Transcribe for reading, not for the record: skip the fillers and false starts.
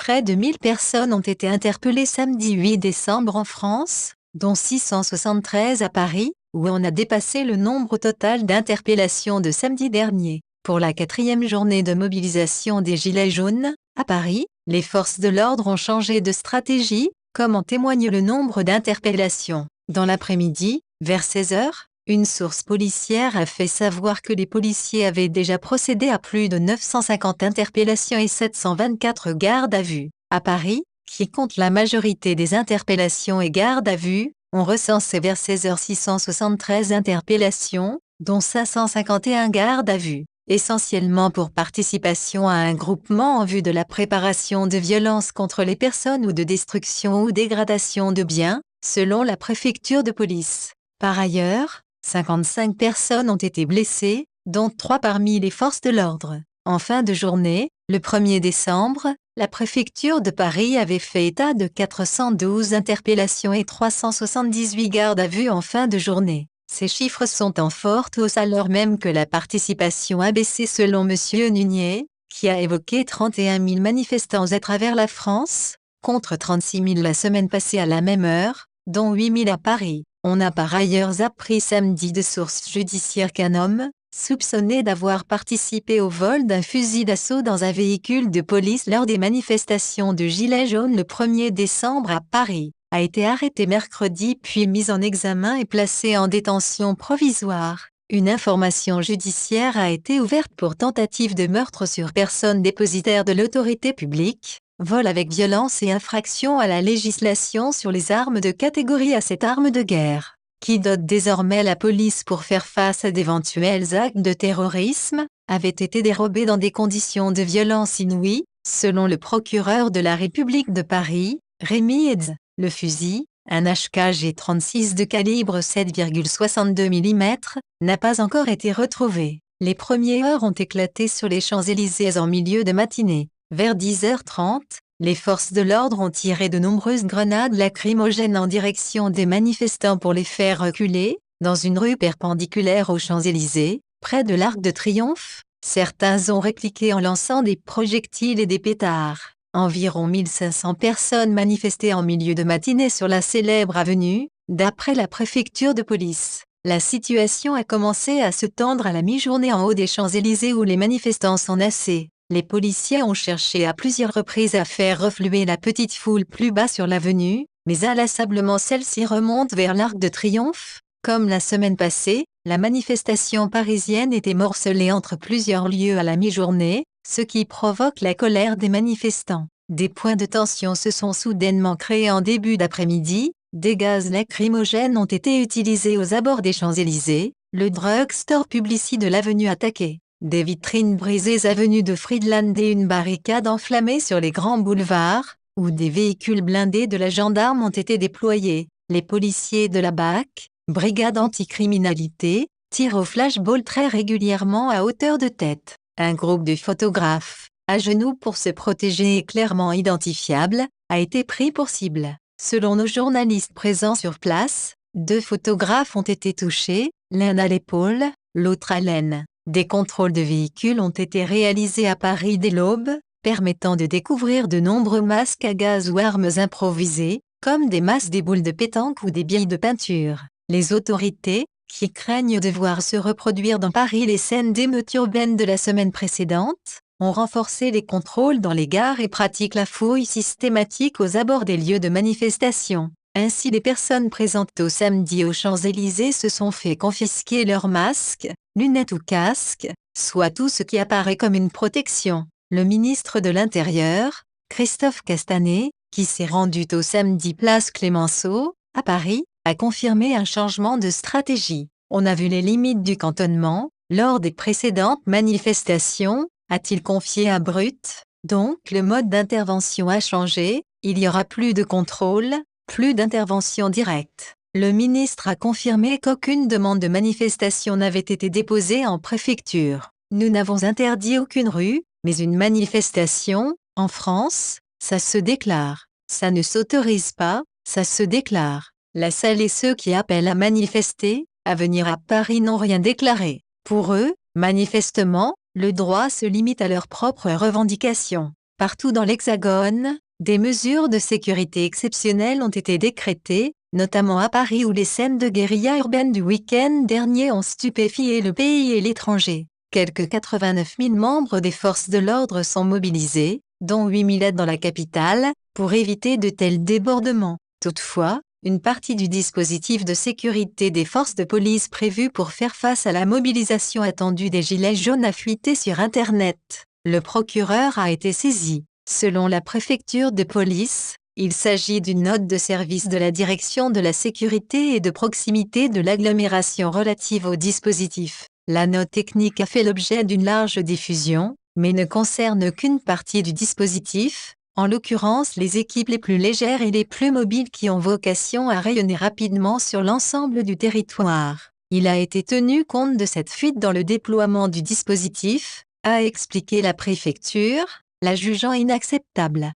Près de 1000 personnes ont été interpellées samedi 8 décembre en France, dont 673 à Paris, où on a dépassé le nombre total d'interpellations de samedi dernier. Pour la 4e journée de mobilisation des Gilets jaunes, à Paris, les forces de l'ordre ont changé de stratégie, comme en témoigne le nombre d'interpellations. Dans l'après-midi, vers 16 h, une source policière a fait savoir que les policiers avaient déjà procédé à plus de 950 interpellations et 724 gardes à vue. À Paris, qui compte la majorité des interpellations et gardes à vue, on recensait vers 16 h 673 interpellations, dont 551 gardes à vue, essentiellement pour participation à un groupement en vue de la préparation de violences contre les personnes ou de destruction ou dégradation de biens, selon la préfecture de police. Par ailleurs, 55 personnes ont été blessées, dont 3 parmi les forces de l'ordre. En fin de journée, le 1er décembre, la préfecture de Paris avait fait état de 412 interpellations et 378 gardes à vue en fin de journée. Ces chiffres sont en forte hausse alors même que la participation a baissé selon M. Nunier, qui a évoqué 31 000 manifestants à travers la France, contre 36 000 la semaine passée à la même heure, dont 8 000 à Paris. On a par ailleurs appris samedi de sources judiciaires qu'un homme, soupçonné d'avoir participé au vol d'un fusil d'assaut dans un véhicule de police lors des manifestations de Gilets jaunes le 1er décembre à Paris, a été arrêté mercredi puis mis en examen et placé en détention provisoire. Une information judiciaire a été ouverte pour tentative de meurtre sur personne dépositaire de l'autorité publique, vol avec violence et infraction à la législation sur les armes de catégorie A, cette arme de guerre, qui dote désormais la police pour faire face à d'éventuels actes de terrorisme, avait été dérobée dans des conditions de violence inouïes, selon le procureur de la République de Paris, Rémi Hedz. Le fusil, un HK G36 de calibre 7,62 mm, n'a pas encore été retrouvé. Les premières heures ont éclaté sur les Champs-Élysées en milieu de matinée. Vers 10 h 30, les forces de l'ordre ont tiré de nombreuses grenades lacrymogènes en direction des manifestants pour les faire reculer, dans une rue perpendiculaire aux Champs-Élysées, près de l'Arc de Triomphe. Certains ont répliqué en lançant des projectiles et des pétards. Environ 1500 personnes manifestaient en milieu de matinée sur la célèbre avenue, d'après la préfecture de police. La situation a commencé à se tendre à la mi-journée en haut des Champs-Élysées où les manifestants s'enlaçaient. Les policiers ont cherché à plusieurs reprises à faire refluer la petite foule plus bas sur l'avenue, mais inlassablement celle-ci remonte vers l'Arc de Triomphe. Comme la semaine passée, la manifestation parisienne était morcelée entre plusieurs lieux à la mi-journée, ce qui provoque la colère des manifestants. Des points de tension se sont soudainement créés en début d'après-midi, des gaz lacrymogènes ont été utilisés aux abords des Champs-Élysées, le drugstore Publicis de l'avenue attaqué, des vitrines brisées avenue de Friedland et une barricade enflammée sur les grands boulevards, où des véhicules blindés de la gendarme ont été déployés. Les policiers de la BAC, Brigade anticriminalité, tirent au flashball très régulièrement à hauteur de tête. Un groupe de photographes, à genoux pour se protéger et clairement identifiable, a été pris pour cible. Selon nos journalistes présents sur place, 2 photographes ont été touchés, l'un à l'épaule, l'autre à l'aine. Des contrôles de véhicules ont été réalisés à Paris dès l'aube, permettant de découvrir de nombreux masques à gaz ou armes improvisées, comme des masses des boules de pétanque ou des billes de peinture. Les autorités, qui craignent de voir se reproduire dans Paris les scènes d'émeutes urbaines de la semaine précédente, ont renforcé les contrôles dans les gares et pratiquent la fouille systématique aux abords des lieux de manifestation. Ainsi, les personnes présentes au samedi aux Champs-Élysées se sont fait confisquer leurs masques, lunettes ou casques, soit tout ce qui apparaît comme une protection. Le ministre de l'Intérieur, Christophe Castanet, qui s'est rendu au samedi place Clémenceau, à Paris, a confirmé un changement de stratégie. On a vu les limites du cantonnement, lors des précédentes manifestations, a-t-il confié à Brut. Donc le mode d'intervention a changé, il y aura plus de contrôle, plus d'intervention directe. Le ministre a confirmé qu'aucune demande de manifestation n'avait été déposée en préfecture. Nous n'avons interdit aucune rue, mais une manifestation, en France, ça se déclare. Ça ne s'autorise pas, ça se déclare. La salle et ceux qui appellent à manifester, à venir à Paris n'ont rien déclaré. Pour eux, manifestement, le droit se limite à leurs propres revendications. Partout dans l'Hexagone, des mesures de sécurité exceptionnelles ont été décrétées, notamment à Paris où les scènes de guérilla urbaine du week-end dernier ont stupéfié le pays et l'étranger. Quelques 89 000 membres des forces de l'ordre sont mobilisés, dont 8 000 dans la capitale, pour éviter de tels débordements. Toutefois, une partie du dispositif de sécurité des forces de police prévu pour faire face à la mobilisation attendue des Gilets jaunes a fuité sur Internet. Le procureur a été saisi. Selon la préfecture de police, il s'agit d'une note de service de la Direction de la sécurité et de proximité de l'agglomération relative au dispositif. La note technique a fait l'objet d'une large diffusion, mais ne concerne qu'une partie du dispositif, en l'occurrence les équipes les plus légères et les plus mobiles qui ont vocation à rayonner rapidement sur l'ensemble du territoire. Il a été tenu compte de cette fuite dans le déploiement du dispositif, a expliqué la préfecture, la jugeant inacceptable.